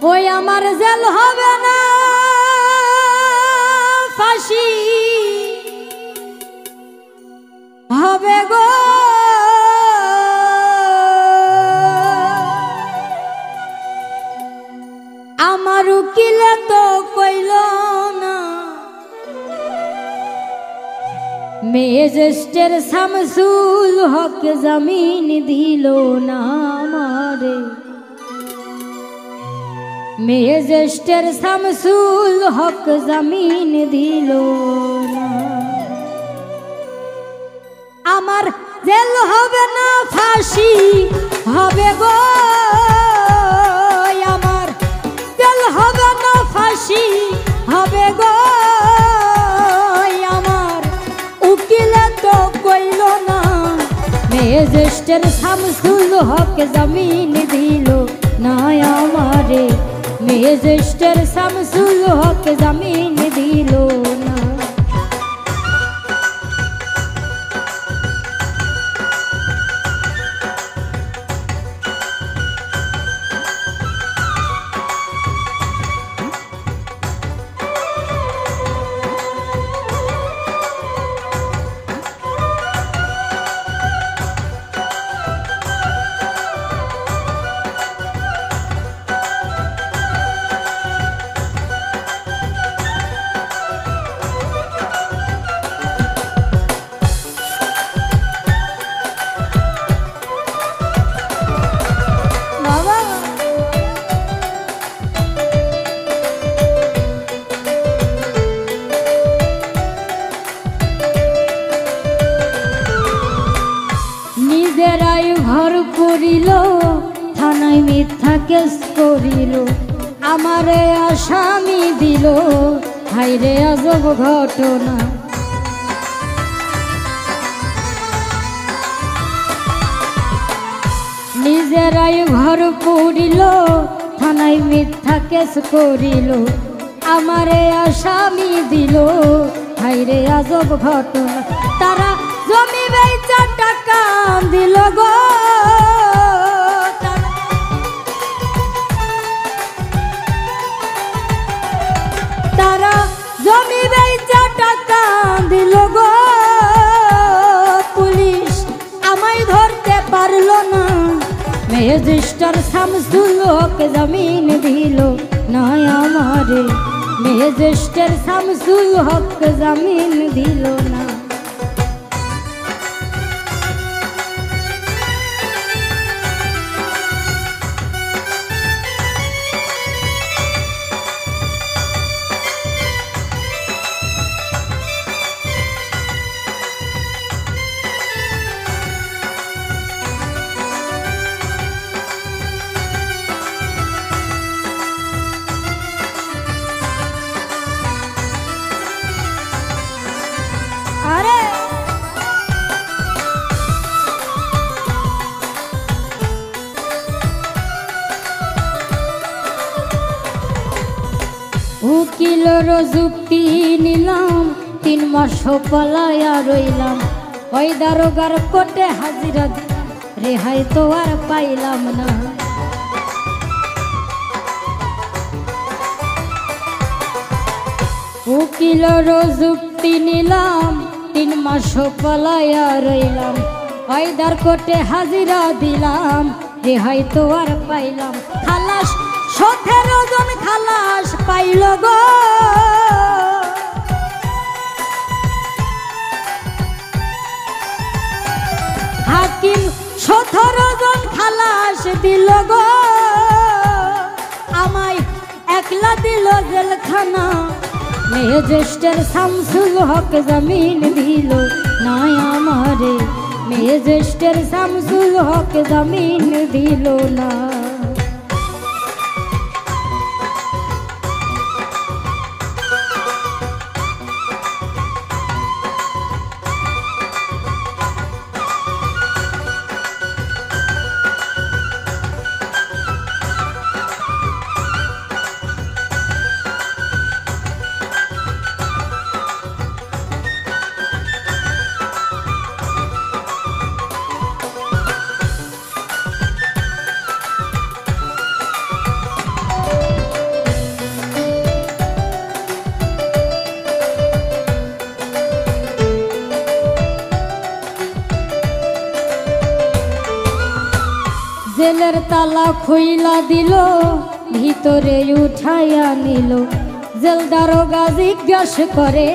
ওই আমার জেল হবে না ফাঁসি হবে গো আমার উকিলে তো কইল না ম্যাজিস্ট্রেট শামসুল হক জামিন দিল না আমারে ম্যাজিস্ট্রেট শামসুল হক জামিন দিল না আমার জেল হবে না ফাঁসি হবে গো আমার জেল হবে না ফাঁসি হবে গো আমার উকিলে তো কইল না ম্যাজিস্ট্রেট শামসুল হক জামিন দিল না আমারে ম্যাজিস্ট্রেট শামসুল হক জামিন দিল না নিজেরাই ঘর করিল থানায় মিথ্যা কেস করিল আমারে আসামি দিল হায়রে আজব ঘটনা নিজেরাই ঘর করিল থানায় মিথ্যা কেস করিল আমারে আসামি দিল হায়রে আজব ঘটনা তারা জমি বেচা টাকা দিল গো তারা জমি বেচা টাকা দিল গো পুলিশ আমায় ধরতে পারলো না ম্যাজিস্ট্রেট শামসুল হক জামিন দিল না আমারে ম্যাজিস্ট্রেট শামসুল হক জামিন দিল না উকিলের যুক্তি নিলাম 3 মাস পলায়া রইলাম ওই দারোগার কোর্টে হাজিরা রেহাই তো আর পাইলাম না উকিলের যুক্তি নিলাম 3 মাস পলায়া রইলাম ওই দার কোর্টে হাজিরা দিলাম রেহাই তো আর পাইলাম খালাস 17 জন খালাস পাইল গো হাকিম 17 জন খালাস দিল গো আমায় একলা দিল জেলখানা ম্যাজিস্ট্রেট শামসুল হক জামিন দিল না আমারে ম্যাজিস্ট্রেট শামসুল হক জামিন দিল না জেলের তালা খুইলা দিল, ভিতরে উঠাইয়া নিল। জেল দারোগা জিজ্ঞাস করে,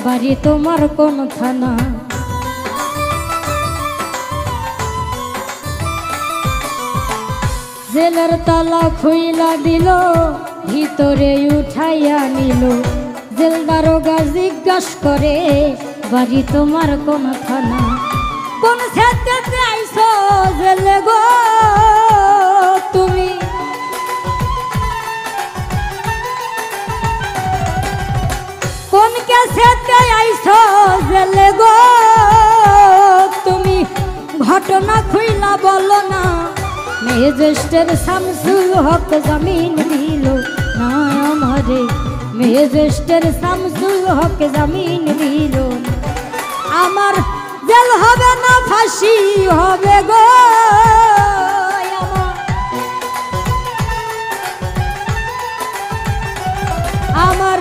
বাড়ি তোমার কোন থানা? জেলের তালা খুইলা দিল, ভিতরে উঠাইয়া নিল। জেল দারোগা জিজ্ঞাস করে, বাড়ি তোমার কোন থানা? কোন ক্ষেত্রে আইছো জেলে গো তুমি? কোন ক্ষেত্রে আইছো জেলে গো তুমি? ঘটনা খুইলা বলো না। ম্যাজিস্ট্রেট শামসুল হক জামিন দিল না আমারে। ম্যাজিস্ট্রেট শামসুল হক জামিন দিল। আমার জেল হবে না ফাঁসি হবে গো। আমার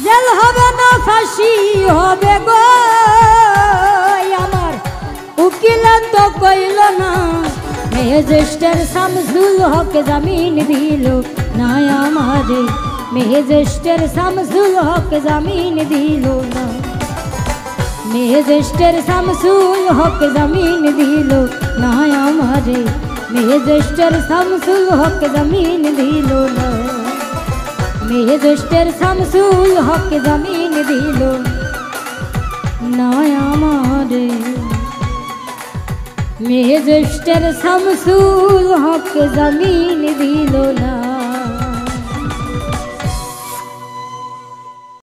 জেল হবে না ফাঁসি হবে গো। আমার উকিল তো কইল না। ম্যাজিস্ট্রেট শামসুল হক জামিন দিল না আমারে। ম্যাজিস্ট্রেট শামসুল হক জামিন দিল না। ম্যাজিস্ট্রেট শামসুল হক জামিন দিল না আমারে। ম্যাজিস্ট্রেট শামসুল হক জামিন দিল না। ম্যাজিস্ট্রেট শামসুল হক জামিন দিল না আমারে। ম্যাজিস্ট্রেট শামসুল হক জামিন দিল না।